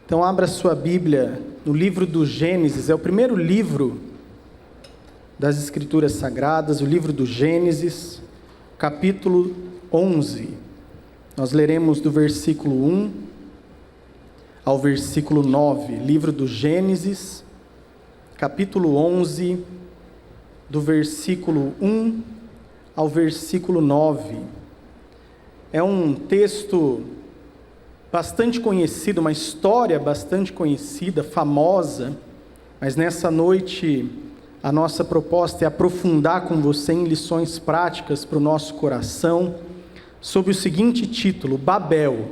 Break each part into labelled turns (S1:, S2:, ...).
S1: Então abra sua Bíblia no livro do Gênesis, é o primeiro livro das Escrituras Sagradas, o livro do Gênesis, capítulo 11. Nós leremos do versículo 1 ao versículo 9, livro do Gênesis, capítulo 11, do versículo 1 ao versículo 9. É um texto bastante conhecido, uma história bastante conhecida, famosa, mas nessa noite a nossa proposta é aprofundar com você em lições práticas para o nosso coração, sob o seguinte título: Babel,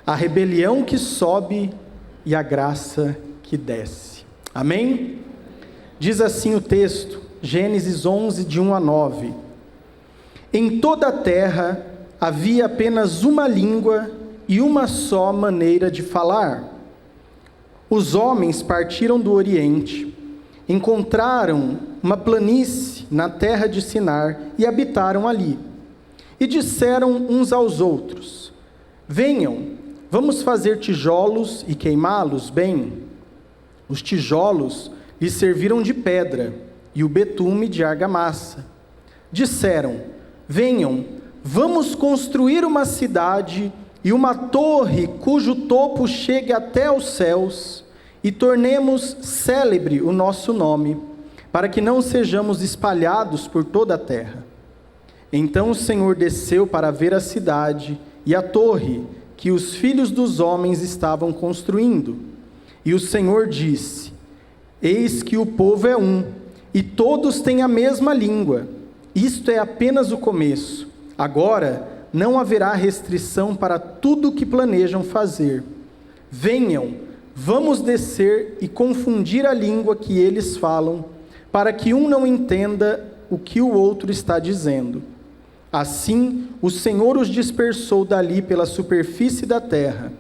S1: a rebelião que sobe e a graça que desce. Amém? Diz assim o texto, Gênesis 11, de 1 a 9. Em toda a terra havia apenas uma língua e uma só maneira de falar. Os homens partiram do Oriente, encontraram uma planície na terra de Sinar e habitaram ali. E disseram uns aos outros: venham, vamos fazer tijolos e queimá-los bem. Os tijolos lhes serviram de pedra e o betume de argamassa. Disseram: venham, vamos construir uma cidade e uma torre cujo topo chegue até os céus, e tornemos célebre o nosso nome, para que não sejamos espalhados por toda a terra. Então o Senhor desceu para ver a cidade e a torre que os filhos dos homens estavam construindo. E o Senhor disse: eis que o povo é um, e todos têm a mesma língua. Isto é apenas o começo. Agora não haverá restrição para tudo o que planejam fazer. Venham, vamos descer e confundir a língua que eles falam, para que um não entenda o que o outro está dizendo. Assim, o Senhor os dispersou dali pela superfície da terra,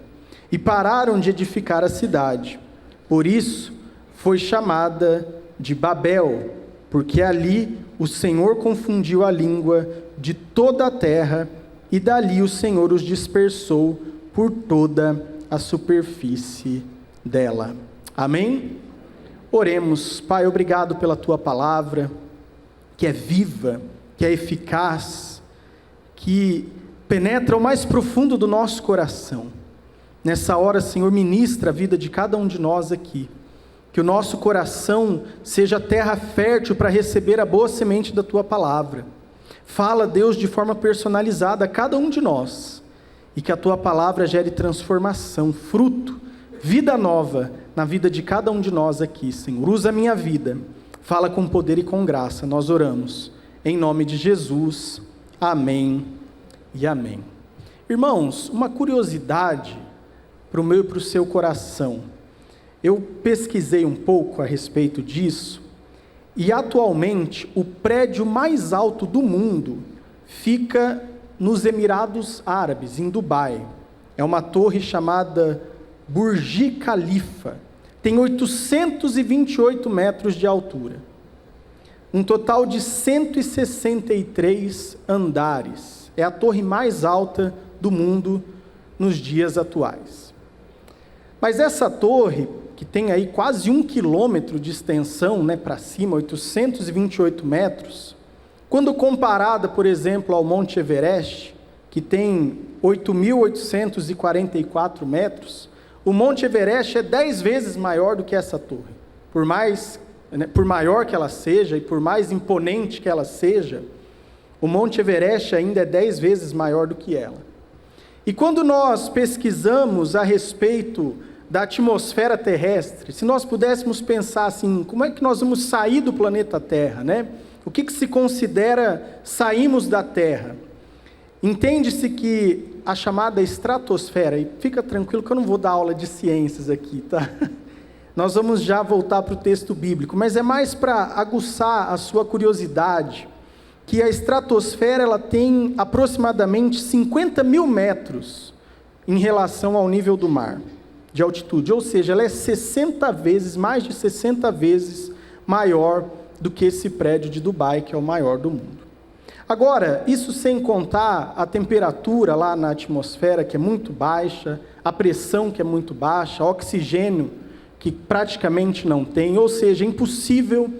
S1: e pararam de edificar a cidade. Por isso, foi chamada de Babel, porque ali o Senhor confundiu a língua de toda a terra, e dali o Senhor os dispersou por toda a superfície dela. Amém? Oremos. Pai, obrigado pela Tua palavra, que é viva, que é eficaz, que penetra o mais profundo do nosso coração. Nessa hora, Senhor, ministra a vida de cada um de nós aqui. Que o nosso coração seja terra fértil para receber a boa semente da Tua palavra. Fala, Deus, de forma personalizada a cada um de nós, e que a Tua palavra gere transformação, fruto, vida nova na vida de cada um de nós aqui, Senhor. Usa a minha vida, fala com poder e com graça, nós oramos, em nome de Jesus, amém e amém. Irmãos, uma curiosidade para o meu e para o seu coração. Eu pesquisei um pouco a respeito disso, e atualmente o prédio mais alto do mundo fica nos Emirados Árabes, em Dubai. É uma torre chamada Burj Khalifa. Tem 828 metros de altura. Um total de 163 andares. É a torre mais alta do mundo nos dias atuais. Mas essa torre, que tem aí quase 1 quilômetro de extensão, para cima, 828 metros, quando comparada, por exemplo, ao Monte Everest, que tem 8.844 metros, o Monte Everest é 10 vezes maior do que essa torre. Por maior que ela seja e por mais imponente que ela seja, o Monte Everest ainda é 10 vezes maior do que ela. E quando nós pesquisamos a respeito da atmosfera terrestre, se nós pudéssemos pensar assim, como é que nós vamos sair do planeta Terra, O que se considera saímos da Terra? Entende-se que a chamada estratosfera, e fica tranquilo que eu não vou dar aula de ciências aqui, tá? Nós vamos já voltar para o texto bíblico, mas é mais para aguçar a sua curiosidade, que a estratosfera ela tem aproximadamente 50 mil metros em relação ao nível do mar, de altitude, ou seja, ela é 60 vezes, mais de 60 vezes maior do que esse prédio de Dubai, que é o maior do mundo. Agora, isso sem contar a temperatura lá na atmosfera, que é muito baixa, a pressão que é muito baixa, oxigênio que praticamente não tem, ou seja, é impossível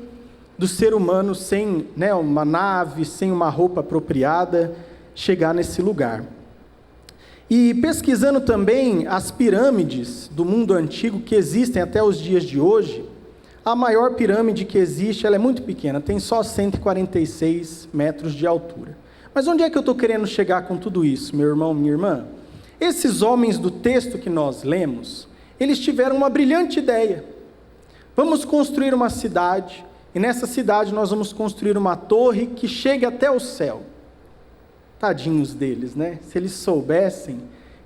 S1: do ser humano sem, uma nave, sem uma roupa apropriada, chegar nesse lugar. E pesquisando também as pirâmides do mundo antigo que existem até os dias de hoje, a maior pirâmide que existe, ela é muito pequena, tem só 146 metros de altura. Mas onde é que eu estou querendo chegar com tudo isso, meu irmão, minha irmã? Esses homens do texto que nós lemos, eles tiveram uma brilhante ideia. Vamos construir uma cidade, e nessa cidade nós vamos construir uma torre que chegue até o céu. Tadinhos deles, né? Se eles soubessem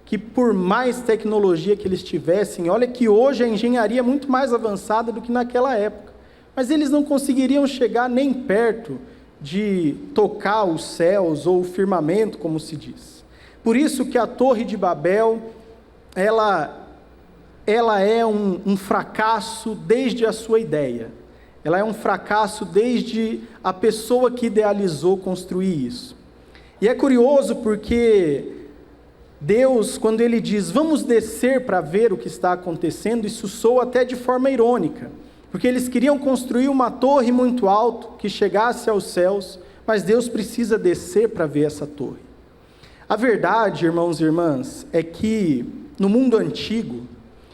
S1: que por mais tecnologia que eles tivessem, olha que hoje a engenharia é muito mais avançada do que naquela época, mas eles não conseguiriam chegar nem perto de tocar os céus ou o firmamento, como se diz. Por isso que a Torre de Babel, ela é um fracasso desde a sua ideia. Ela é um fracasso desde a pessoa que idealizou construir isso. E é curioso porque Deus, quando Ele diz, vamos descer para ver o que está acontecendo, isso soa até de forma irônica, porque eles queriam construir uma torre muito alta, que chegasse aos céus, mas Deus precisa descer para ver essa torre. A verdade, irmãos e irmãs, é que no mundo antigo,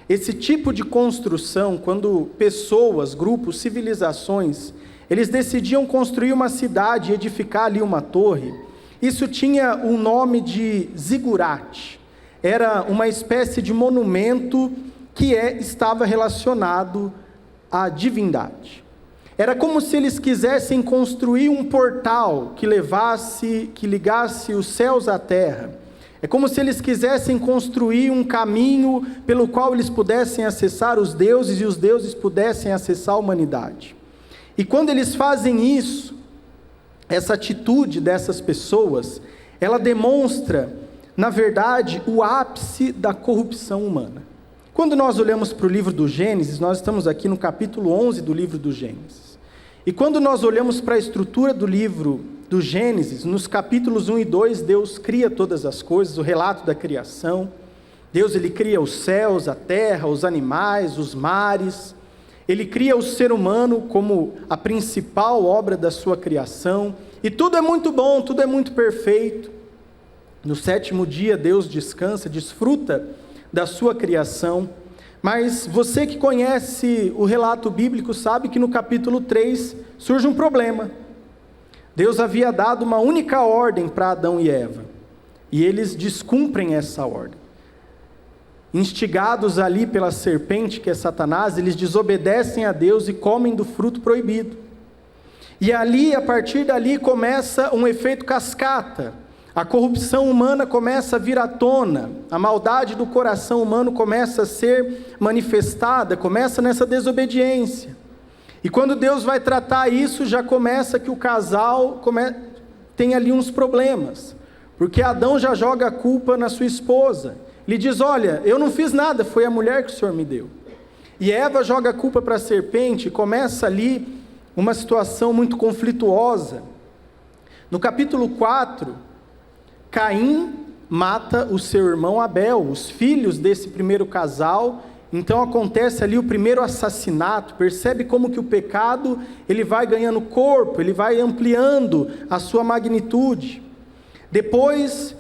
S1: esse tipo de construção, quando pessoas, grupos, civilizações, eles decidiam construir uma cidade e edificar ali uma torre, isso tinha o nome de zigurate. Era uma espécie de monumento que estava relacionado à divindade. Era como se eles quisessem construir um portal que ligasse os céus à terra. É como se eles quisessem construir um caminho pelo qual eles pudessem acessar os deuses e os deuses pudessem acessar a humanidade. E quando eles fazem isso, essa atitude dessas pessoas, ela demonstra, na verdade, o ápice da corrupção humana. Quando nós olhamos para o livro do Gênesis, nós estamos aqui no capítulo 11 do livro do Gênesis. E quando nós olhamos para a estrutura do livro do Gênesis, nos capítulos 1 e 2, Deus cria todas as coisas, o relato da criação. Deus, Ele cria os céus, a terra, os animais, os mares. Ele cria o ser humano como a principal obra da sua criação, e tudo é muito bom, tudo é muito perfeito. No sétimo dia Deus descansa, desfruta da sua criação, mas você que conhece o relato bíblico sabe que no capítulo 3 surge um problema. Deus havia dado uma única ordem para Adão e Eva, e eles descumprem essa ordem. Instigados ali pela serpente, que é Satanás, eles desobedecem a Deus e comem do fruto proibido. E ali, a partir dali, começa um efeito cascata. A corrupção humana começa a vir à tona, a maldade do coração humano começa a ser manifestada, começa nessa desobediência. E quando Deus vai tratar isso, já começa que o casal tem ali uns problemas, porque Adão já joga a culpa na sua esposa. Ele diz, olha, eu não fiz nada, foi a mulher que o Senhor me deu. E Eva joga a culpa para a serpente, e começa ali uma situação muito conflituosa. No capítulo 4, Caim mata o seu irmão Abel, os filhos desse primeiro casal. Então acontece ali o primeiro assassinato. Percebe como que o pecado, ele vai ganhando corpo, ele vai ampliando a sua magnitude. Depois,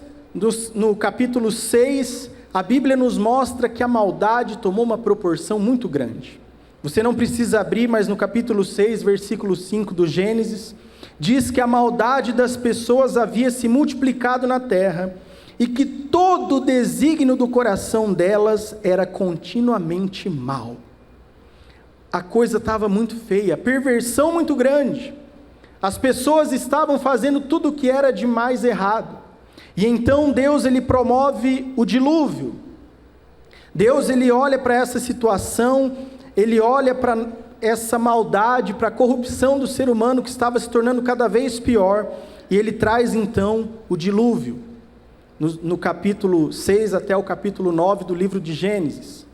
S1: no capítulo 6, a Bíblia nos mostra que a maldade tomou uma proporção muito grande. Você não precisa abrir, mas no capítulo 6, versículo 5 do Gênesis, diz que a maldade das pessoas havia se multiplicado na terra, e que todo o desígnio do coração delas era continuamente mal. A coisa estava muito feia, a perversão muito grande. As pessoas estavam fazendo tudo o que era de mais errado. E então Deus, Ele promove o dilúvio. Deus, Ele olha para essa situação, Ele olha para essa maldade, para a corrupção do ser humano que estava se tornando cada vez pior, e Ele traz então o dilúvio, no capítulo 6 até o capítulo 9 do livro de Gênesis.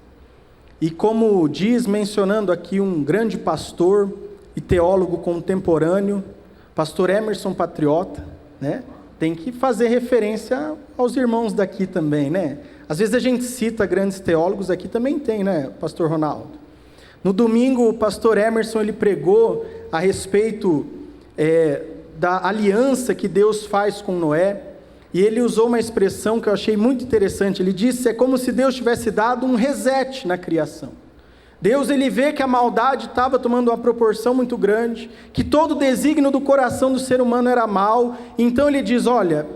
S1: E como diz, mencionando aqui um grande pastor e teólogo contemporâneo, pastor Emerson Patriota, né? Tem que fazer referência aos irmãos daqui também, né? Às vezes a gente cita grandes teólogos, aqui também tem, né, pastor Ronaldo? No domingo, o pastor Emerson, ele pregou a respeito da aliança que Deus faz com Noé, e ele usou uma expressão que eu achei muito interessante. Ele disse: é como se Deus tivesse dado um reset na criação. Deus, ele vê que a maldade estava tomando uma proporção muito grande, que todo o desígnio do coração do ser humano era mau, então ele diz: olha,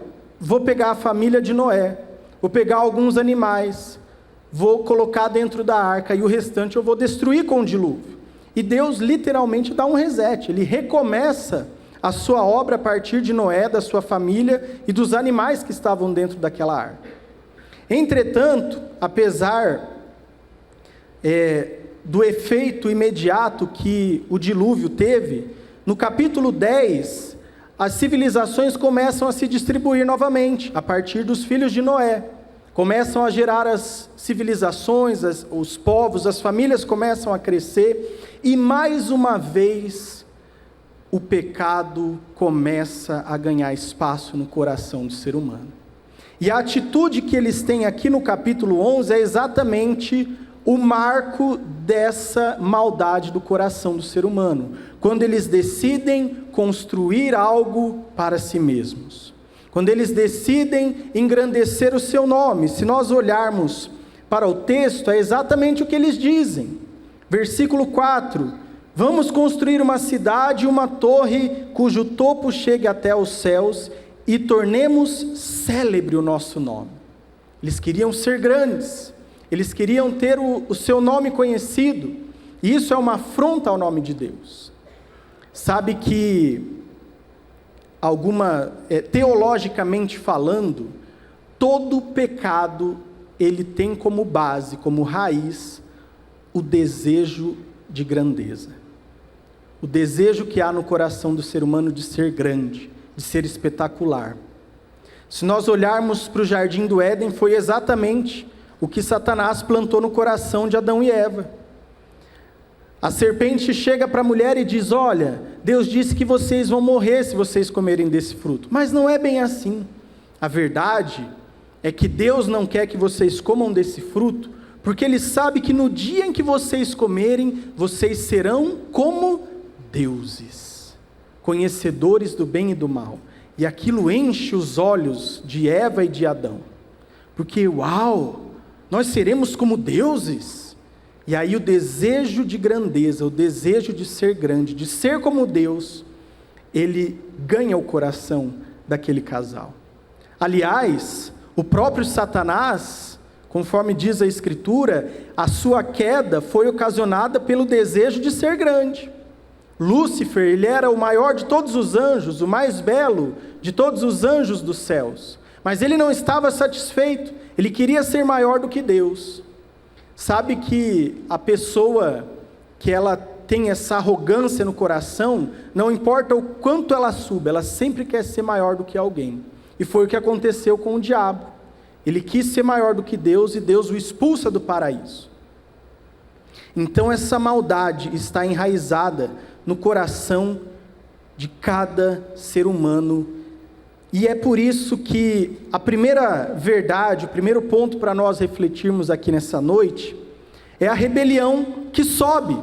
S1: vou pegar a família de Noé, vou pegar alguns animais, vou colocar dentro da arca, e o restante eu vou destruir com o dilúvio. E Deus literalmente dá um reset, ele recomeça a sua obra a partir de Noé, da sua família e dos animais que estavam dentro daquela arca. Entretanto, apesar do efeito imediato que o dilúvio teve, no capítulo 10, as civilizações começam a se distribuir novamente, a partir dos filhos de Noé. Começam a gerar as civilizações, os povos, as famílias começam a crescer, e mais uma vez, o pecado começa a ganhar espaço no coração do ser humano. E a atitude que eles têm aqui no capítulo 11 é exatamente o marco dessa maldade do coração do ser humano, quando eles decidem construir algo para si mesmos, quando eles decidem engrandecer o seu nome. Se nós olharmos para o texto, é exatamente o que eles dizem. Versículo 4: vamos construir uma cidade e uma torre cujo topo chegue até os céus, e tornemos célebre o nosso nome. Eles queriam ser grandes, eles queriam ter o seu nome conhecido, e isso é uma afronta ao nome de Deus. Sabe que, teologicamente falando, todo pecado, ele tem como base, como raiz, o desejo de grandeza. O desejo que há no coração do ser humano de ser grande, de ser espetacular. Se nós olharmos para o jardim do Éden, foi exatamente o que Satanás plantou no coração de Adão e Eva. A serpente chega para a mulher e diz: olha, Deus disse que vocês vão morrer se vocês comerem desse fruto. Mas não é bem assim. A verdade é que Deus não quer que vocês comam desse fruto, porque Ele sabe que no dia em que vocês comerem, vocês serão como deuses, conhecedores do bem e do mal. E aquilo enche os olhos de Eva e de Adão, porque uau, nós seremos como deuses. E aí o desejo de grandeza, o desejo de ser grande, de ser como Deus, ele ganha o coração daquele casal. Aliás, o próprio Satanás, conforme diz a Escritura, a sua queda foi ocasionada pelo desejo de ser grande. Lúcifer, ele era o maior de todos os anjos, o mais belo de todos os anjos dos céus, mas ele não estava satisfeito, ele queria ser maior do que Deus. Sabe que a pessoa que ela tem essa arrogância no coração, não importa o quanto ela suba, ela sempre quer ser maior do que alguém. E foi o que aconteceu com o diabo. Ele quis ser maior do que Deus e Deus o expulsa do paraíso. Então essa maldade está enraizada no coração de cada ser humano. E é por isso que a primeira verdade, o primeiro ponto para nós refletirmos aqui nessa noite, é a rebelião que sobe.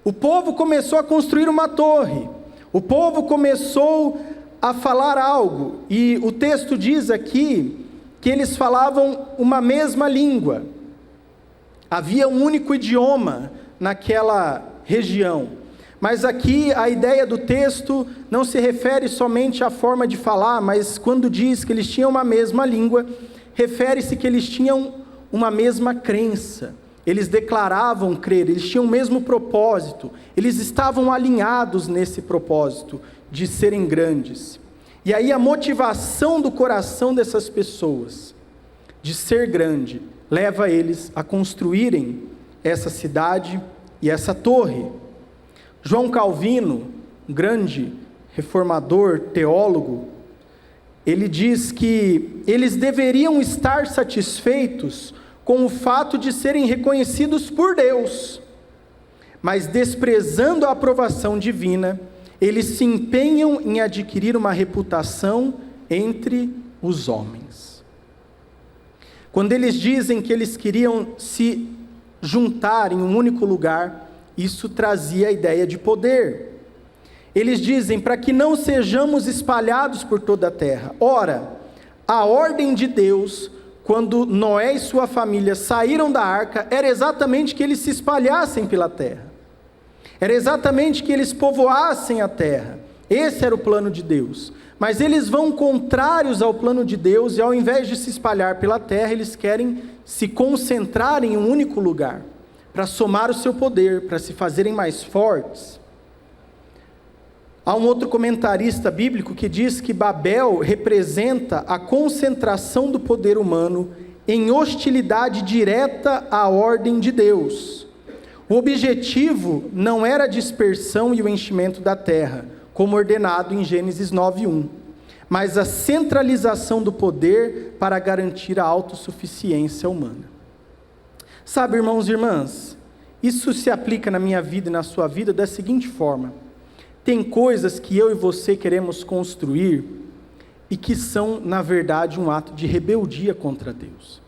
S1: O povo começou a construir uma torre, o povo começou a falar algo, e o texto diz aqui que eles falavam uma mesma língua, havia um único idioma naquela região. Mas aqui a ideia do texto não se refere somente à forma de falar, mas quando diz que eles tinham uma mesma língua, refere-se que eles tinham uma mesma crença, eles declaravam crer, eles tinham o mesmo propósito, eles estavam alinhados nesse propósito de serem grandes. E aí a motivação do coração dessas pessoas de ser grande leva eles a construírem essa cidade e essa torre. João Calvino, um grande reformador, teólogo, ele diz que eles deveriam estar satisfeitos com o fato de serem reconhecidos por Deus, mas desprezando a aprovação divina, Eles se empenham em adquirir uma reputação entre os homens. Quando eles dizem que eles queriam se juntar em um único lugar, isso trazia a ideia de poder. Eles dizem para que não sejamos espalhados por toda a terra. Ora, a ordem de Deus, quando Noé e sua família saíram da arca, era exatamente que eles se espalhassem pela terra. Era exatamente que eles povoassem a terra. Esse era o plano de Deus. Mas eles vão contrários ao plano de Deus e ao invés de se espalhar pela terra, eles querem se concentrar em um único lugar, para somar o seu poder, para se fazerem mais fortes. Há um outro comentarista bíblico que diz que Babel representa a concentração do poder humano em hostilidade direta à ordem de Deus. O objetivo não era a dispersão e o enchimento da terra, como ordenado em Gênesis 9:1, mas a centralização do poder para garantir a autossuficiência humana. Sabe, irmãos e irmãs, isso se aplica na minha vida e na sua vida da seguinte forma: tem coisas que eu e você queremos construir e que são, na verdade, um ato de rebeldia contra Deus.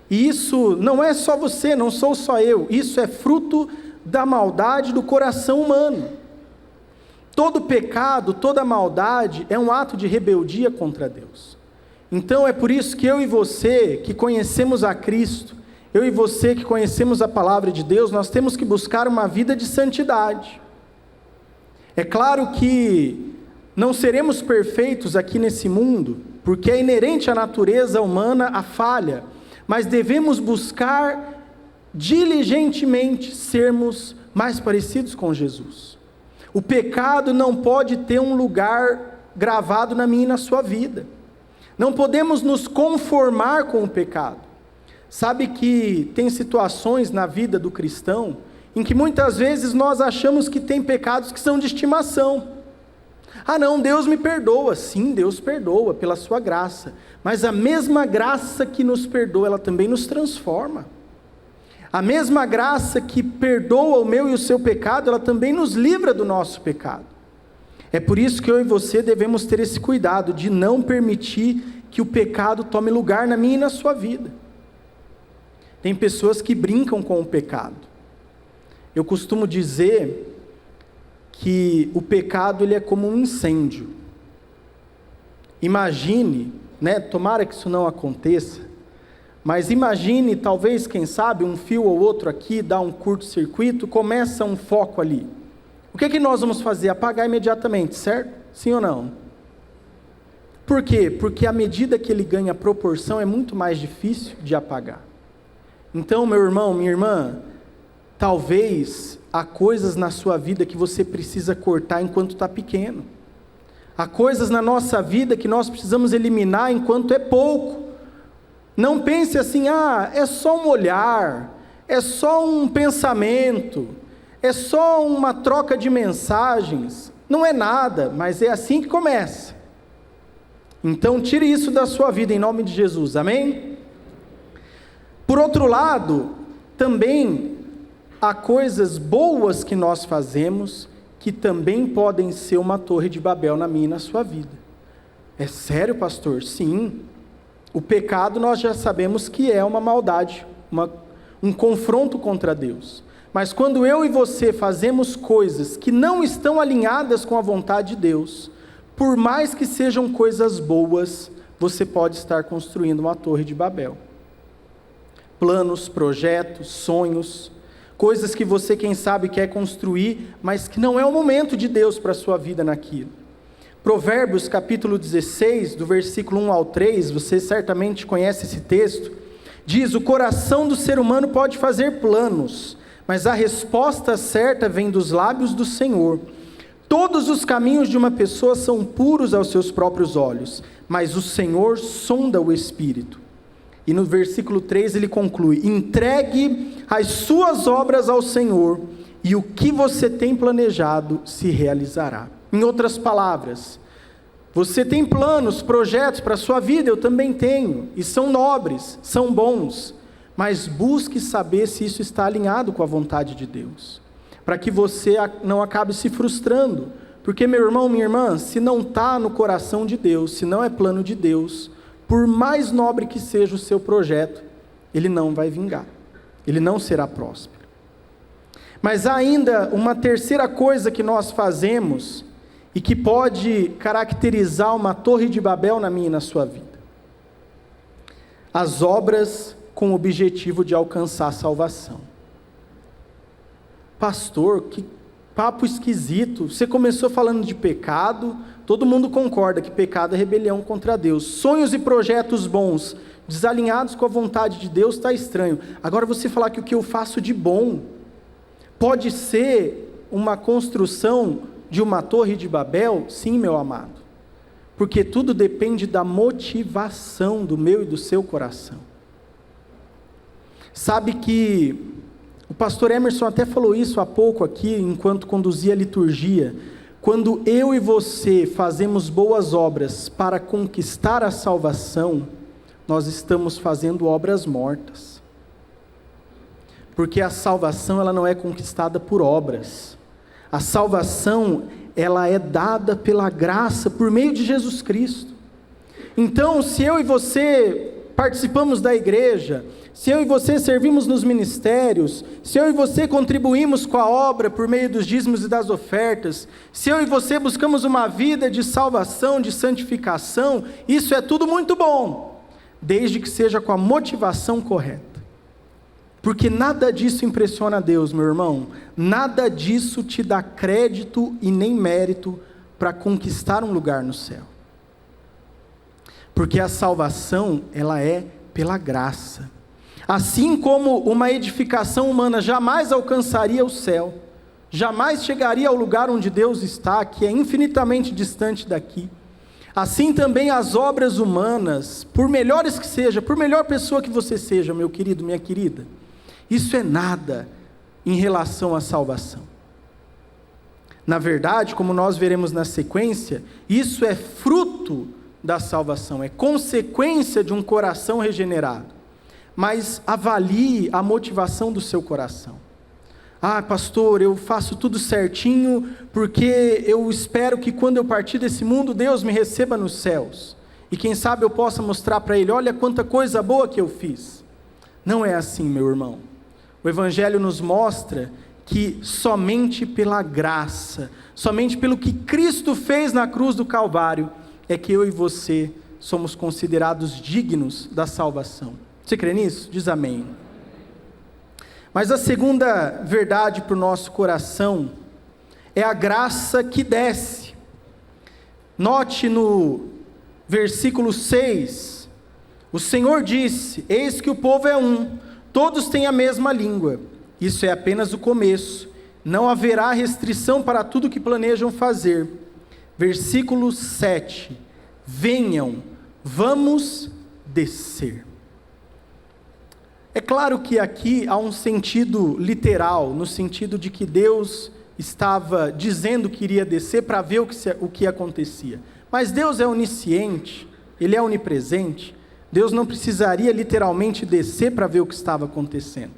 S1: E isso não é só você, não sou só eu, isso é fruto da maldade do coração humano. Todo pecado, toda maldade é um ato de rebeldia contra Deus. Então é por isso que eu e você, que conhecemos a Cristo, eu e você que conhecemos a palavra de Deus, nós temos que buscar uma vida de santidade. É claro que não seremos perfeitos aqui nesse mundo, porque é inerente à natureza humana a falha, mas devemos buscar diligentemente sermos mais parecidos com Jesus. O pecado não pode ter um lugar gravado na minha e na sua vida. Não podemos nos conformar com o pecado. Sabe que tem situações na vida do cristão em que muitas vezes nós achamos que tem pecados que são de estimação. Ah não, Deus me perdoa. Sim, Deus perdoa pela sua graça. Mas a mesma graça que nos perdoa, ela também nos transforma. A mesma graça que perdoa o meu e o seu pecado, ela também nos livra do nosso pecado. É por isso que eu e você devemos ter esse cuidado de não permitir que o pecado tome lugar na minha e na sua vida. Tem pessoas que brincam com o pecado. Eu costumo dizer que o pecado ele é como um incêndio. Imagine, tomara que isso não aconteça, mas imagine, talvez, quem sabe, um fio ou outro aqui, dá um curto-circuito, começa um foco ali. O que é que nós vamos fazer? Apagar imediatamente, certo? Sim ou não? Por quê? Porque à medida que ele ganha proporção, é muito mais difícil de apagar. Então, meu irmão, minha irmã, talvez há coisas na sua vida que você precisa cortar enquanto está pequeno. Há coisas na nossa vida que nós precisamos eliminar enquanto é pouco. Não pense assim, é só um olhar, é só um pensamento, é só uma troca de mensagens. Não é nada, mas é assim que começa. Então tire isso da sua vida em nome de Jesus, amém? Por outro lado, também há coisas boas que nós fazemos que também podem ser uma torre de Babel na minha e na sua vida. É sério, pastor? Sim. O pecado nós já sabemos que é uma maldade, um confronto contra Deus. Mas quando eu e você fazemos coisas que não estão alinhadas com a vontade de Deus, por mais que sejam coisas boas, você pode estar construindo uma torre de Babel. Planos, projetos, sonhos, coisas que você, quem sabe, quer construir, mas que não é o momento de Deus para a sua vida naquilo. Provérbios capítulo 16, do versículo 1 ao 3, você certamente conhece esse texto, diz: o coração do ser humano pode fazer planos, mas a resposta certa vem dos lábios do Senhor. Todos os caminhos de uma pessoa são puros aos seus próprios olhos, mas o Senhor sonda o espírito. E no versículo 3 ele conclui: entregue as suas obras ao Senhor, e o que você tem planejado se realizará. Em outras palavras, você tem planos, projetos para a sua vida, eu também tenho, e são nobres, são bons, mas busque saber se isso está alinhado com a vontade de Deus. para que você não acabe se frustrando. Porque, meu irmão, minha irmã, se não está no coração de Deus, se não é plano de Deus, por mais nobre que seja o seu projeto, ele não vai vingar, ele não será próspero. Mas há ainda uma terceira coisa que nós fazemos e que pode caracterizar uma torre de Babel na minha e na sua vida. As obras com o objetivo de alcançar a salvação. Pastor, que papo esquisito, você começou falando de pecado, todo mundo concorda que pecado é rebelião contra Deus. Sonhos e projetos bons, desalinhados com a vontade de Deus, está estranho. Agora você falar que o que eu faço de bom pode ser uma construção de uma torre de Babel? Sim, meu amado. Porque tudo depende da motivação do meu e do seu coração. Sabe que o pastor Emerson até falou isso há pouco aqui, enquanto conduzia a liturgia. Quando eu e você fazemos boas obras para conquistar a salvação, nós estamos fazendo obras mortas. Porque a salvação, ela não é conquistada por obras. A salvação, ela é dada pela graça, por meio de Jesus Cristo. Então, se eu e você participamos da igreja, se eu e você servimos nos ministérios, se eu e você contribuímos com a obra por meio dos dízimos e das ofertas, se eu e você buscamos uma vida de salvação, de santificação, isso é tudo muito bom, desde que seja com a motivação correta. Porque nada disso impressiona a Deus, meu irmão, nada disso te dá crédito e nem mérito para conquistar um lugar no céu. Porque a salvação, ela é pela graça. Assim como uma edificação humana jamais alcançaria o céu, jamais chegaria ao lugar onde Deus está, que é infinitamente distante daqui, assim também as obras humanas, por melhores que seja, por melhor pessoa que você seja, meu querido, minha querida, isso é nada em relação à salvação. Na verdade, como nós veremos na sequência, isso é fruto da salvação, é consequência de um coração regenerado. Mas avalie a motivação do seu coração. Ah, pastor, eu faço tudo certinho porque eu espero que quando eu partir desse mundo, Deus me receba nos céus. E quem sabe eu possa mostrar para Ele, olha quanta coisa boa que eu fiz. Não é assim, meu irmão. O Evangelho nos mostra que somente pela graça, somente pelo que Cristo fez na cruz do Calvário, é que eu e você somos considerados dignos da salvação. Você crê nisso? Diz amém. Mas a segunda verdade para o nosso coração é a graça que desce. Note no versículo 6, o Senhor disse: eis que o povo é um, todos têm a mesma língua. Isso é apenas o começo, não haverá restrição para tudo que planejam fazer. Versículo 7, venham, vamos descer. É claro que aqui há um sentido literal, no sentido de que Deus estava dizendo que iria descer para ver o que acontecia. Mas Deus é onisciente, Ele é onipresente, Deus não precisaria literalmente descer para ver o que estava acontecendo.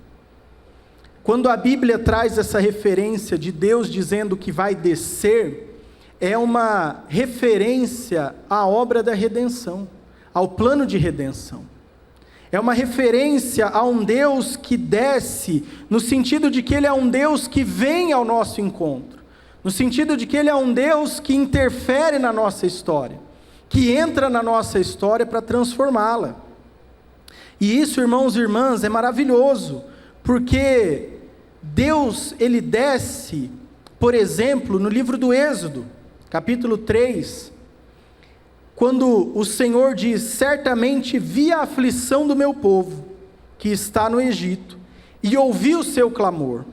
S1: Quando a Bíblia traz essa referência de Deus dizendo que vai descer, é uma referência à obra da redenção, ao plano de redenção. É uma referência a um Deus que desce, no sentido de que Ele é um Deus que vem ao nosso encontro, no sentido de que Ele é um Deus que interfere na nossa história, que entra na nossa história para transformá-la. E isso, irmãos e irmãs, é maravilhoso, porque Deus, Ele desce, por exemplo, no livro do Êxodo, capítulo 3, quando o Senhor diz: certamente vi a aflição do meu povo, que está no Egito, e ouvi o seu clamor,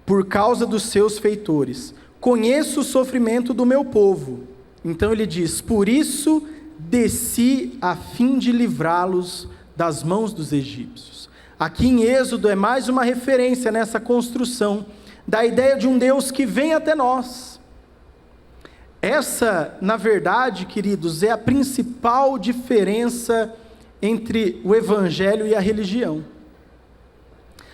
S1: por causa dos seus feitores, conheço o sofrimento do meu povo. Então ele diz: por isso desci a fim de livrá-los das mãos dos egípcios. Aqui em Êxodo é mais uma referência nessa construção, da ideia de um Deus que vem até nós. Essa, na verdade, queridos, é a principal diferença entre o Evangelho e a religião.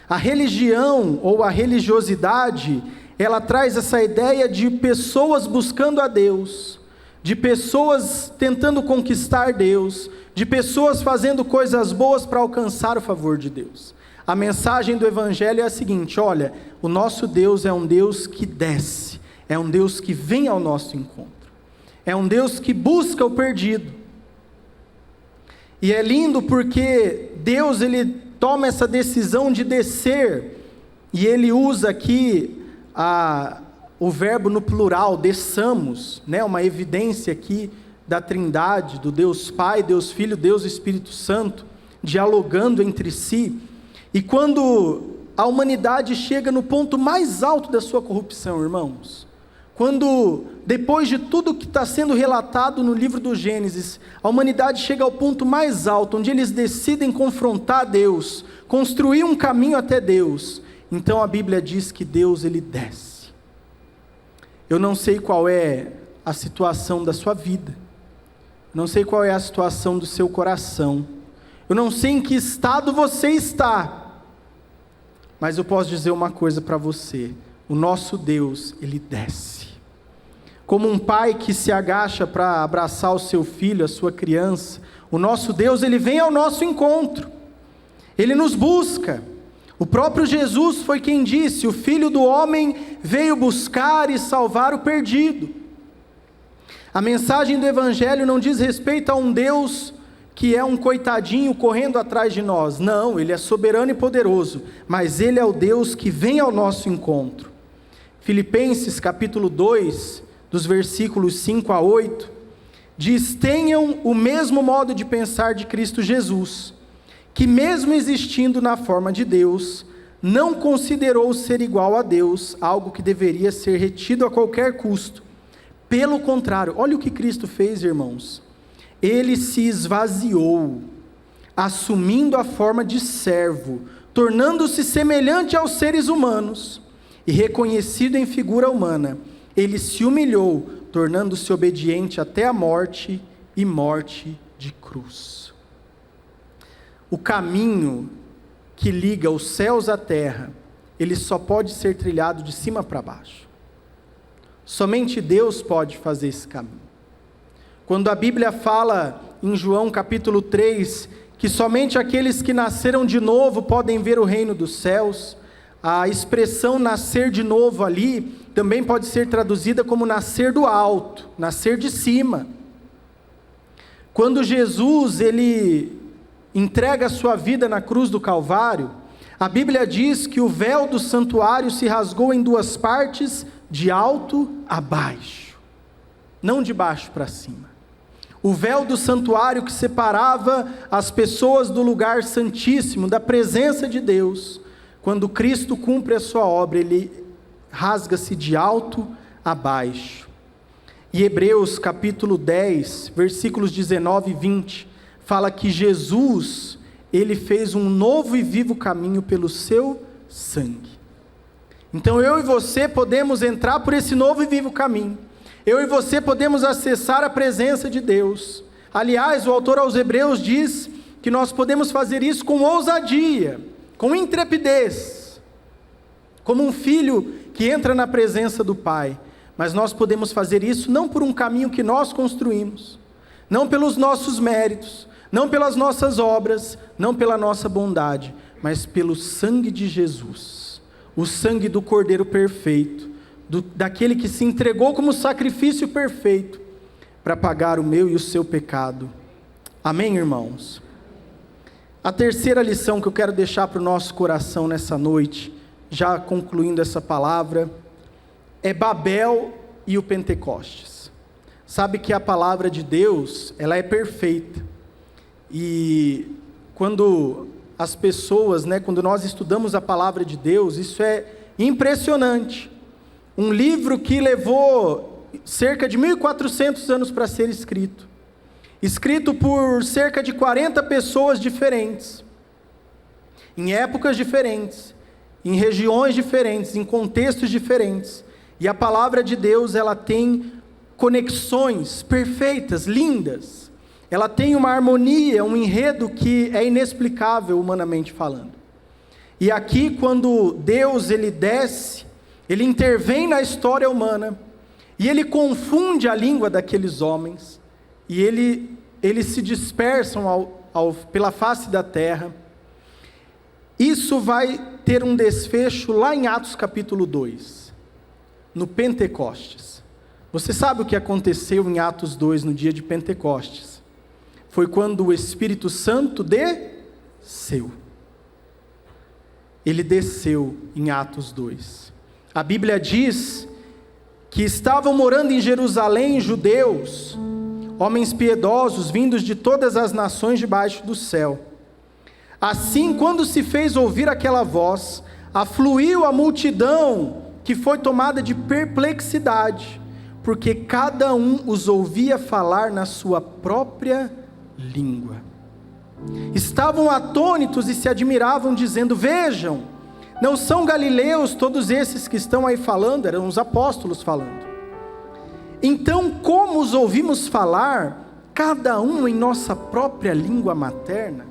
S1: A religião ou a religiosidade, ela traz essa ideia de pessoas buscando a Deus, de pessoas tentando conquistar Deus, de pessoas fazendo coisas boas para alcançar o favor de Deus. A mensagem do Evangelho é a seguinte: olha, o nosso Deus é um Deus que desce, é um Deus que vem ao nosso encontro, é um Deus que busca o perdido. E é lindo porque Deus, Ele toma essa decisão de descer, e Ele usa aqui o verbo no plural, desçamos, né? Uma evidência aqui da Trindade, do Deus Pai, Deus Filho, Deus Espírito Santo, dialogando entre si. E quando a humanidade chega no ponto mais alto da sua corrupção, irmãos, quando, depois de tudo que está sendo relatado no livro do Gênesis, a humanidade chega ao ponto mais alto, onde eles decidem confrontar Deus, construir um caminho até Deus, então a Bíblia diz que Deus, Ele desce. Eu não sei qual é a situação da sua vida, não sei qual é a situação do seu coração, eu não sei em que estado você está, mas eu posso dizer uma coisa para você: o nosso Deus, Ele desce. Como um pai que se agacha para abraçar o seu filho, a sua criança, o nosso Deus, Ele vem ao nosso encontro, Ele nos busca. O próprio Jesus foi quem disse: o Filho do Homem veio buscar e salvar o perdido. A mensagem do Evangelho não diz respeito a um Deus que é um coitadinho correndo atrás de nós. Não, Ele é soberano e poderoso, mas Ele é o Deus que vem ao nosso encontro. Filipenses capítulo 2, dos versículos 5 a 8, diz: tenham o mesmo modo de pensar de Cristo Jesus, que mesmo existindo na forma de Deus, não considerou ser igual a Deus algo que deveria ser retido a qualquer custo. Pelo contrário, olha o que Cristo fez, irmãos. Ele se esvaziou, assumindo a forma de servo, tornando-se semelhante aos seres humanos, e reconhecido em figura humana, ele se humilhou, tornando-se obediente até a morte, e morte de cruz. O caminho que liga os céus à terra, ele só pode ser trilhado de cima para baixo. Somente Deus pode fazer esse caminho. Quando a Bíblia fala em João capítulo 3, que somente aqueles que nasceram de novo podem ver o reino dos céus, a expressão nascer de novo ali, também pode ser traduzida como nascer do alto, nascer de cima. Quando Jesus, Ele entrega a sua vida na cruz do Calvário, a Bíblia diz que o véu do santuário se rasgou em duas partes, de alto a baixo, não de baixo para cima. O véu do santuário que separava as pessoas do lugar santíssimo, da presença de Deus, quando Cristo cumpre a sua obra, ele rasga-se de alto a baixo. E Hebreus capítulo 10, versículos 19 e 20, fala que Jesus, Ele fez um novo e vivo caminho pelo seu sangue. Então eu e você podemos entrar por esse novo e vivo caminho. Eu e você podemos acessar a presença de Deus. Aliás, o autor aos Hebreus diz que nós podemos fazer isso com ousadia, com intrepidez, como um filho que entra na presença do Pai. Mas nós podemos fazer isso não por um caminho que nós construímos, não pelos nossos méritos, não pelas nossas obras, não pela nossa bondade, mas pelo sangue de Jesus, o sangue do Cordeiro perfeito, daquele que se entregou como sacrifício perfeito, para pagar o meu e o seu pecado. Amém, irmãos? A terceira lição que eu quero deixar para o nosso coração nessa noite, já concluindo essa palavra, é Babel e o Pentecostes. Sabe que a palavra de Deus, ela é perfeita, e quando as pessoas, quando nós estudamos a palavra de Deus, isso é impressionante. Um livro que levou cerca de 1400 anos para ser escrito, escrito por cerca de 40 pessoas diferentes, em épocas diferentes, em regiões diferentes, em contextos diferentes, e a palavra de Deus, ela tem conexões perfeitas, lindas, ela tem uma harmonia, um enredo que é inexplicável humanamente falando. E aqui, quando Deus ele desce, ele intervém na história humana, e ele confunde a língua daqueles homens, e eles se dispersam pela face da terra. Isso vai ter um desfecho lá em Atos capítulo 2, no Pentecostes. Você sabe o que aconteceu em Atos 2 no dia de Pentecostes? Foi quando o Espírito Santo desceu. Ele desceu em Atos 2. A Bíblia diz que estavam morando em Jerusalém judeus, homens piedosos vindos de todas as nações debaixo do céu. Assim, quando se fez ouvir aquela voz, afluiu a multidão, que foi tomada de perplexidade, porque cada um os ouvia falar na sua própria língua. Estavam atônitos e se admiravam, dizendo: vejam, não são galileus todos esses que estão aí falando? Eram os apóstolos falando. Então, como os ouvimos falar, cada um em nossa própria língua materna?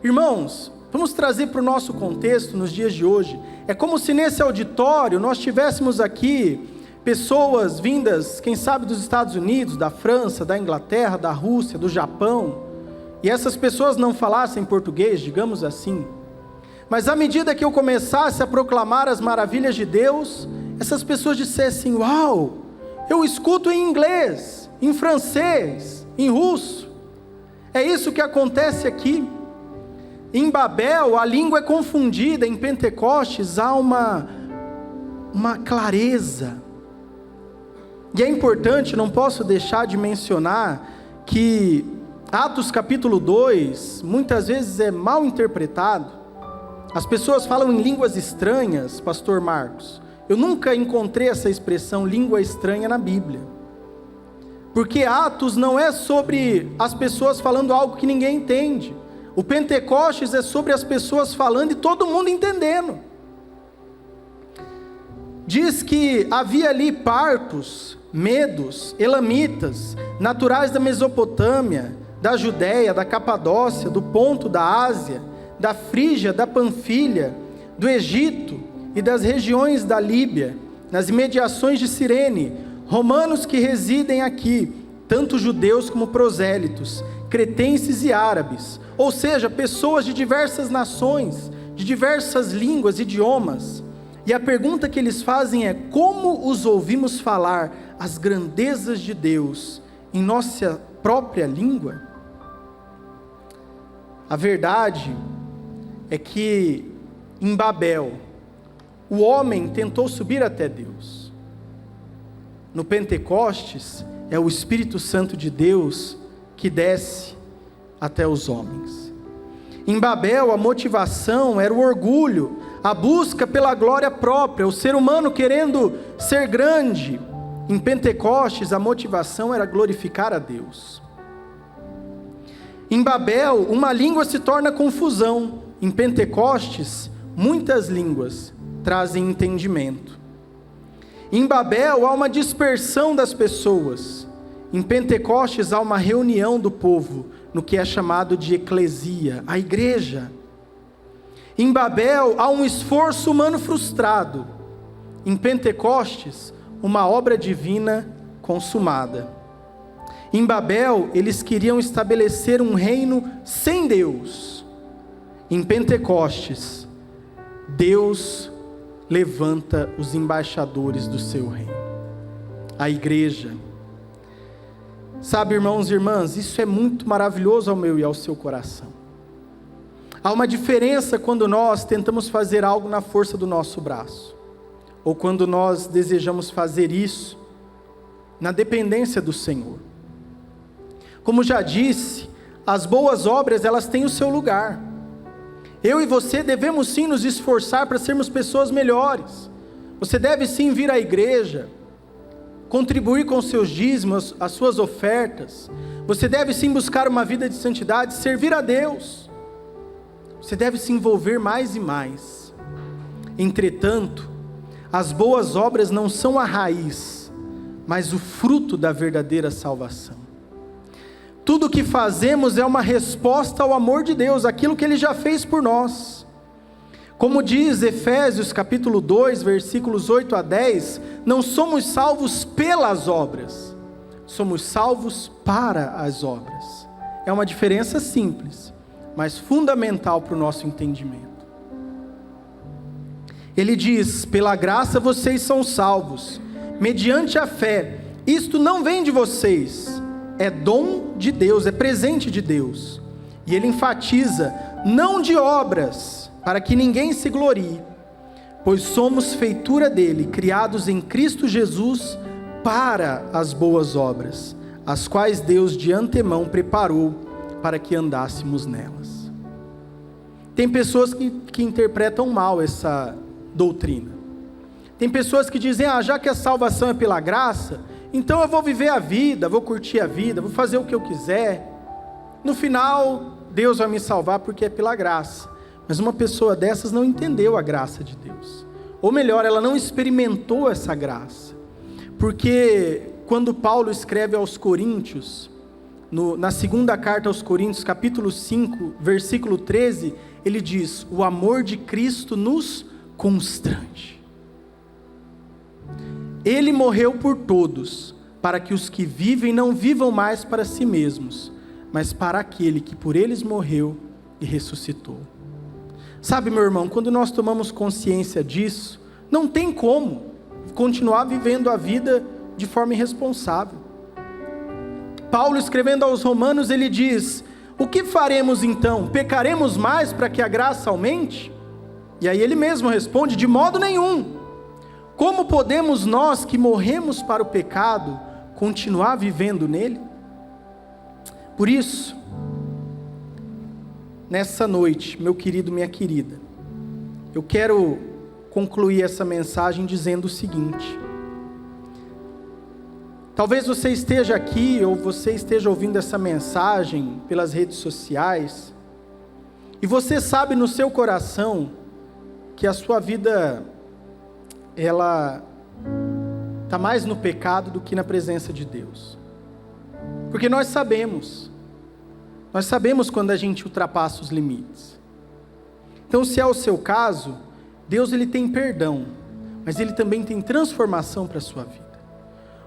S1: Irmãos, vamos trazer para o nosso contexto nos dias de hoje. É como se nesse auditório nós tivéssemos aqui pessoas vindas, quem sabe dos Estados Unidos, da França, da Inglaterra, da Rússia, do Japão, e essas pessoas não falassem português, digamos assim. Mas à medida que eu começasse a proclamar as maravilhas de Deus, essas pessoas dissessem: uau, eu escuto em inglês, em francês, em russo. É isso que acontece aqui. Em Babel, a língua é confundida, em Pentecostes há uma clareza. E é importante, não posso deixar de mencionar, que Atos capítulo 2, muitas vezes é mal interpretado. As pessoas falam em línguas estranhas, pastor Marcos. Eu nunca encontrei essa expressão língua estranha na Bíblia. Porque Atos não é sobre as pessoas falando algo que ninguém entende. O Pentecostes é sobre as pessoas falando e todo mundo entendendo. Diz que havia ali partos, medos, elamitas, naturais da Mesopotâmia, da Judéia, da Capadócia, do Ponto, da Ásia, da Frígia, da Panfilha, do Egito e das regiões da Líbia, nas imediações de Cirene, romanos que residem aqui, tanto judeus como prosélitos, cretenses e árabes, ou seja, pessoas de diversas nações, de diversas línguas e idiomas. E a pergunta que eles fazem é: como os ouvimos falar as grandezas de Deus em nossa própria língua? A verdade é que em Babel, o homem tentou subir até Deus. No Pentecostes, é o Espírito Santo de Deus que desce até os homens. Em Babel, a motivação era o orgulho, a busca pela glória própria, o ser humano querendo ser grande. Em Pentecostes, a motivação era glorificar a Deus. Em Babel, uma língua se torna confusão. Em Pentecostes, muitas línguas trazem entendimento. Em Babel, há uma dispersão das pessoas. Em Pentecostes, há uma reunião do povo, no que é chamado de eclesia, a igreja. Em Babel, há um esforço humano frustrado. Em Pentecostes, uma obra divina consumada. Em Babel, eles queriam estabelecer um reino sem Deus. Em Pentecostes, Deus levanta os embaixadores do seu reino, a igreja. Sabe, irmãos e irmãs, isso é muito maravilhoso ao meu e ao seu coração. Há uma diferença quando nós tentamos fazer algo na força do nosso braço, ou quando nós desejamos fazer isso na dependência do Senhor. Como já disse, as boas obras, elas têm o seu lugar. Eu e você devemos sim nos esforçar para sermos pessoas melhores. Você deve sim vir à igreja, contribuir com os seus dízimos, as suas ofertas. Você deve sim buscar uma vida de santidade, servir a Deus. Você deve se envolver mais e mais. Entretanto, as boas obras não são a raiz, mas o fruto da verdadeira salvação. Tudo o que fazemos é uma resposta ao amor de Deus, aquilo que Ele já fez por nós. Como diz Efésios capítulo 2, versículos 8 a 10, não somos salvos pelas obras, somos salvos para as obras. É uma diferença simples, mas fundamental para o nosso entendimento. Ele diz: pela graça vocês são salvos, mediante a fé. Isto não vem de vocês, é dom de Deus, é presente de Deus. E ele enfatiza: não de obras, para que ninguém se glorie, pois somos feitura dele, criados em Cristo Jesus para as boas obras, as quais Deus de antemão preparou para que andássemos nelas. Tem pessoas que interpretam mal essa doutrina. Tem pessoas que dizem: já que a salvação é pela graça, então eu vou viver a vida, vou curtir a vida, vou fazer o que eu quiser. No final, Deus vai me salvar porque é pela graça. Mas uma pessoa dessas não entendeu a graça de Deus. Ou melhor, ela não experimentou essa graça. Porque quando Paulo escreve aos Coríntios, na segunda carta aos Coríntios, capítulo 5, versículo 13, ele diz: o amor de Cristo nos constrange. Ele morreu por todos, para que os que vivem não vivam mais para si mesmos, mas para aquele que por eles morreu e ressuscitou. Sabe, meu irmão, quando nós tomamos consciência disso, não tem como continuar vivendo a vida de forma irresponsável. Paulo, escrevendo aos Romanos, ele diz: o que faremos então? Pecaremos mais para que a graça aumente? E aí ele mesmo responde: de modo nenhum. Como podemos nós que morremos para o pecado continuar vivendo nele? Por isso, nessa noite, meu querido, minha querida, eu quero concluir essa mensagem dizendo o seguinte: talvez você esteja aqui, ou você esteja ouvindo essa mensagem pelas redes sociais, e você sabe no seu coração que a sua vida, ela está mais no pecado do que na presença de Deus. Porque nós sabemos quando a gente ultrapassa os limites. Então, se é o seu caso, Deus, ele tem perdão, mas ele também tem transformação para a sua vida.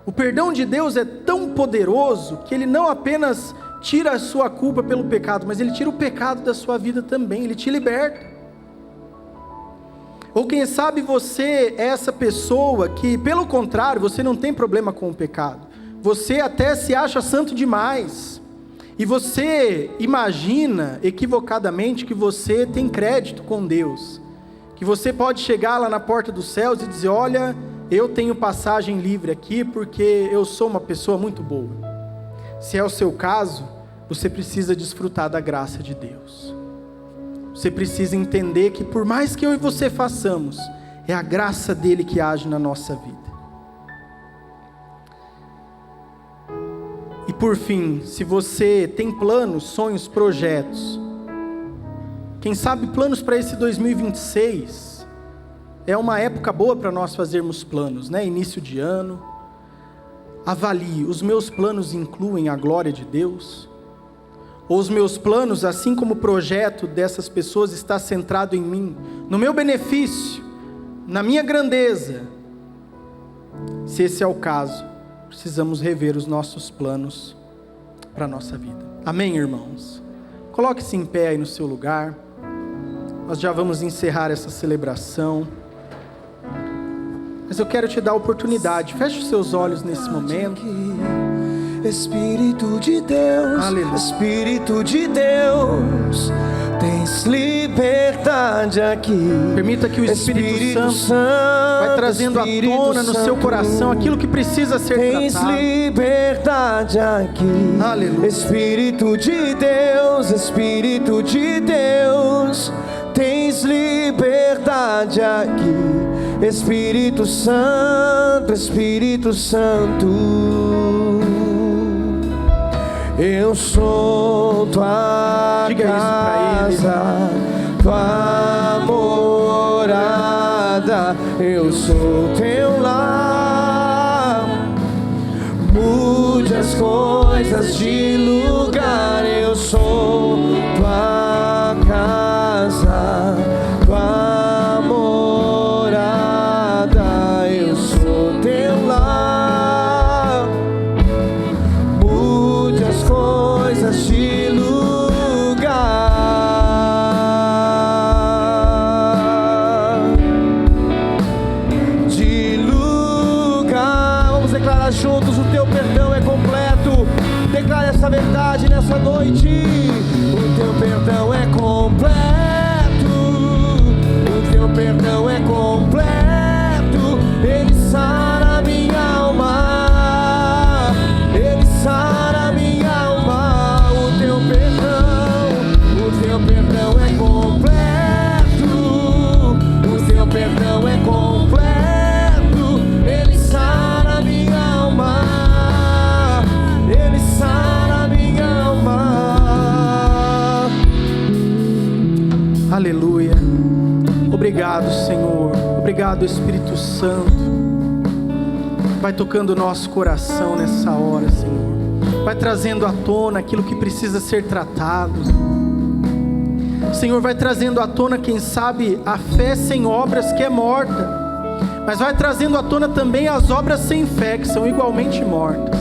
S1: O perdão de Deus é tão poderoso que ele não apenas tira a sua culpa pelo pecado, mas ele tira o pecado da sua vida também, ele te liberta. Ou quem sabe você é essa pessoa que, pelo contrário, você não tem problema com o pecado. Você até se acha santo demais. E você imagina equivocadamente que você tem crédito com Deus. Que você pode chegar lá na porta dos céus e dizer: olha, eu tenho passagem livre aqui porque eu sou uma pessoa muito boa. Se é o seu caso, você precisa desfrutar da graça de Deus. Você precisa entender que por mais que eu e você façamos, é a graça dele que age na nossa vida. E por fim, se você tem planos, sonhos, projetos, quem sabe planos para esse 2026, é uma época boa para nós fazermos planos, né? Início de ano. Avalie: os meus planos incluem a glória de Deus? Ou os meus planos, assim como o projeto dessas pessoas, está centrado em mim, no meu benefício, na minha grandeza? Se esse é o caso, precisamos rever os nossos planos para a nossa vida. Amém, irmãos? Coloque-se em pé aí no seu lugar. Nós já vamos encerrar essa celebração. Mas eu quero te dar a oportunidade. Feche os seus olhos nesse momento.
S2: Espírito de Deus,
S1: aleluia.
S2: Espírito de Deus, tens liberdade aqui.
S1: Permita que o Espírito Santo vai trazendo à tona no seu coração aquilo que precisa ser tratado.
S2: Tens liberdade aqui.
S1: Aleluia.
S2: Espírito de Deus, Espírito de Deus, tens liberdade aqui. Espírito Santo, Espírito Santo. Eu sou tua casa, tua morada. Eu sou teu lar. Mude as coisas de lugar. Eu sou tua casa, tua essa verdade nessa noite. O teu perdão é completo, o teu perdão é completo. Ele sara minha alma, ele sara minha alma. O teu perdão é completo, o teu perdão é completo. Ele sara minha alma, ele sara minha alma.
S1: Aleluia. Obrigado, Senhor. Obrigado, Espírito Santo. Vai tocando o nosso coração nessa hora, Senhor. Vai trazendo à tona aquilo que precisa ser tratado. Senhor, vai trazendo à tona, quem sabe, a fé sem obras que é morta. Mas vai trazendo à tona também as obras sem fé, que são igualmente mortas.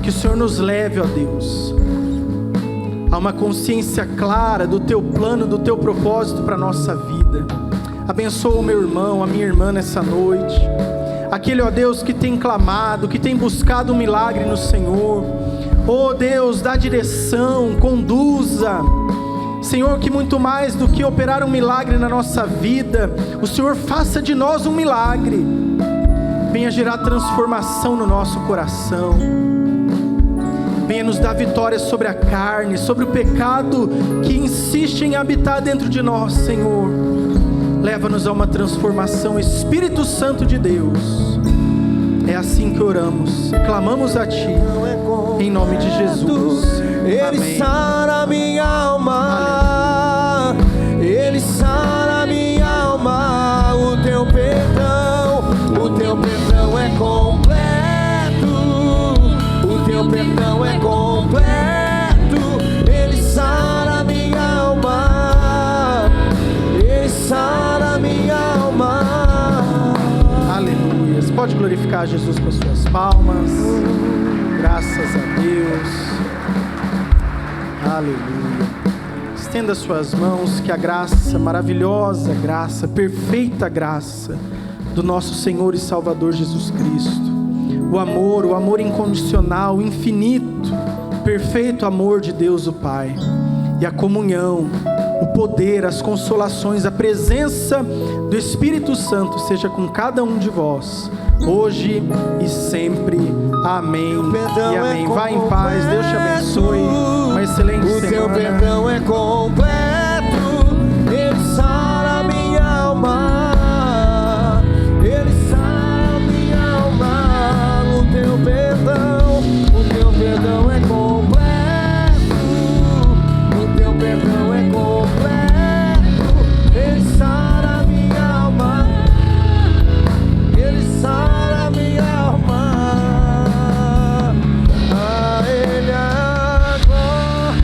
S1: Que o Senhor nos leve, ó Deus, a uma consciência clara do Teu plano, do Teu propósito para a nossa vida. Abençoa o meu irmão, a minha irmã nessa noite. Aquele, ó Deus, que tem clamado, que tem buscado um milagre no Senhor. Ó Deus, dá direção, conduza. Senhor, que muito mais do que operar um milagre na nossa vida, o Senhor faça de nós um milagre. Venha gerar transformação no nosso coração. Venha nos dar vitória sobre a carne, sobre o pecado que insiste em habitar dentro de nós, Senhor. Leva-nos a uma transformação, Espírito Santo de Deus. É assim que oramos, clamamos a Ti, em nome de Jesus.
S2: Ele
S1: Amém.
S2: sara minha alma, ele sara minha alma. O teu perdão é completo, o teu perdão é completo. Ele sara minha alma, ele sara minha alma.
S1: Aleluia. Você pode glorificar Jesus com as suas palmas. Graças a Deus. Aleluia. Estenda suas mãos, que a graça, maravilhosa graça, perfeita graça do nosso Senhor e Salvador Jesus Cristo, o amor incondicional, infinito, perfeito amor de Deus o Pai, e a comunhão, o poder, as consolações, a presença do Espírito Santo seja com cada um de vós, hoje e sempre. Amém e amém. Vá em paz, Deus te abençoe. Uma excelente semana.
S2: O teu perdão é completo, ele sara minha alma, ele sara minha alma. O teu perdão é completo, o teu perdão é completo. Ele sara minha alma, ele sara minha alma. A Ele a glória.